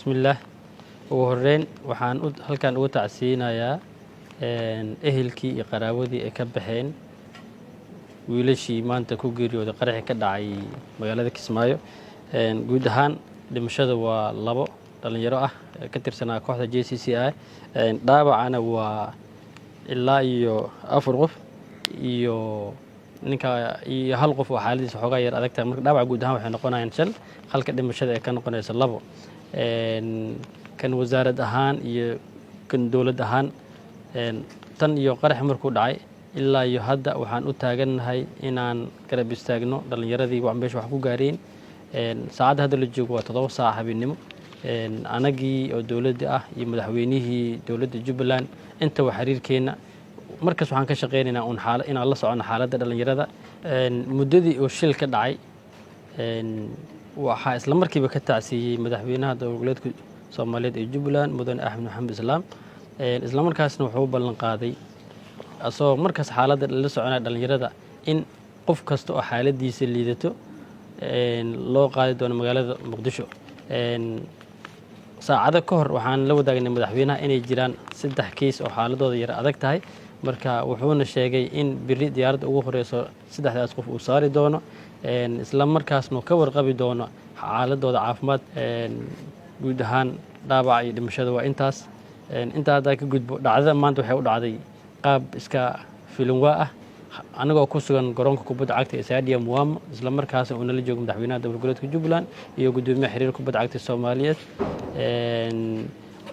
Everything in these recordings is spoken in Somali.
bismillaah ugu horreyn waxaan halkan uga tacsiinayaa ehelkii iyo qaraawadii ay ka baxeen wiilashii maanta ku geeriyooday qaraxii ka dhacay magaalada Kismaayo. Guud ahaan dhimashada waa 2 dhalinyaro ah ka tirsanaa kooxda JCCI. Dhaawacana waa ilaa iyo 4 qof iyo ninka iyo 1 qof oo xaaladiisa xoogaa yar adag tahay. Marka dhaawac guud ahaan waxay noqonayaan 5 halka dhimashada ay ka noqonayso 2. kan wasaarad ahaan iyo kan dowlad ahaan tan iyo qarax markuu dhacay ilaa iyo hadda waxaan u taagannahay inaan garab istaagno dhalinyaradii meesha wax ku gaareen. Saacada hadda la joogo waa 7 saac habeenimo. Anagii oo dowladda ah iyo madaxweynihii dowladda Jubbaland inta wax xiriirkeena markaas waxaan ka shaqeynaynaa inaan la socono xaaladda dhalinyarada. Muddadii oo shil ka dhacay waxaa isla markiiba ka tacsiyay madaxweynaha dowladda Soomaaliyeed ee Jubbaland Mudane Axmed Maxamed Islaam. Isla markaasna wuxuu ballan qaaday asoo markaas xaaladda la soconaya dhalinyarada in qof kasta oo xaaladiisa liidato loo qaadi doono magaalada Muqdisho. Saacado ka hor waxaan la wadaagnay madaxweynaha inay jiraan 3 kiis oo xaaladooda yar adag tahay. Marka wuxuuna sheegay in biri diyaaradda ugu horeyso 3daas qof uu saari doono isla markaasna ka warqabi doono xaaladooda caafimaad. Guud ahaan dhaawac iyo dhimashada waa intaas. Inta hadda ka gudbo dhacdada maanta waxay u dhacday qaab iska filinwaa ah anagoo ku sugan garoonka kubadda cagta ee Stadium Wamo isla markaasna uu nala joogo madaxweynaha dowladda Jubbaland iyo gudoomiyaha xiriirka kubadda cagta Soomaaliyeed.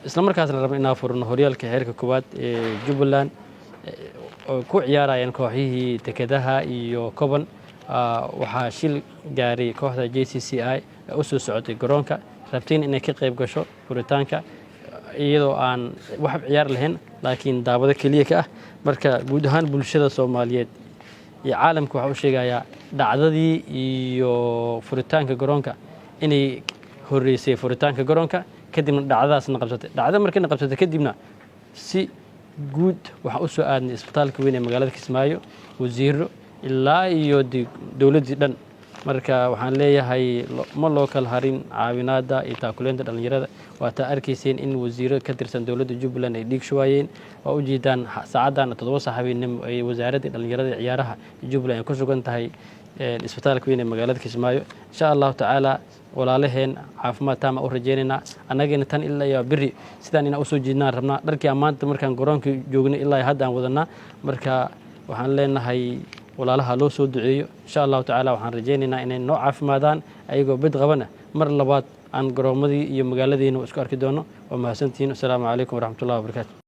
Isla markaasna rabno inaan furno horyaalka heerka koowaad ee Jubbaland oo ku ciyaarayaan kooxihii Dekedaha iyo Koban. Waxaa shil gaaray kooxda JCCI oo soo socotay garoonka rabtiin inay ka qayb gasho furitaanka iyadoo aan wax ciyaar lahayn laakiin daawado kaliya ka ah. Marka guud ahaan bulshada Soomaaliyeed iyo caalamka waxa uu sheegayaa dhacdadii iyo furitaanka garoonka inay horeysay furitaanka garoonka kadibna dhacdadaasna qabsatay. Dhacdo markii la qabsatay kadibna si guud waxa u soo aadnay isbitaalka weyn ee magaalada Kismaayo wasiiro ilaa iyo dowladda dhan. Marka waxaan leeyahay ma loo kala harin caawinaada iyo taakuleenta dhalinyarada. Waa taa arkayseen in wasiiro ka tirsan dowladda Jubbaland ay dhiig shubayeen. Waa u jeedaan saacadan 7 saac habeenimo ay wasaaradda dhalinyarada iyo ciyaaraha Jubbaland ay ku sugan tahay isbitaalka weyn ee magaalada Kismaayo. Insha Allah taala walaalaheen caafimaad taama u rajeynaynaa. Anagana tan ilaa iyo biri sidaan inaan u soo jeednaan rabnaa. Dharkii maanta markaan garoonka joognay ilaa hadda aan wadanaa. Marka waxaan leenahay walaalaha loo soo duceeyo insha Allah taala waxaan rajeynaynaa inay noo caafimaadaan ayagoo bid qabana mar labaad aan garoomadii iyo magaaladeena isku arki doono. Waa mahadsantihiin. Assalaamu calaykum waraxmatullaahi wabarakaatuh.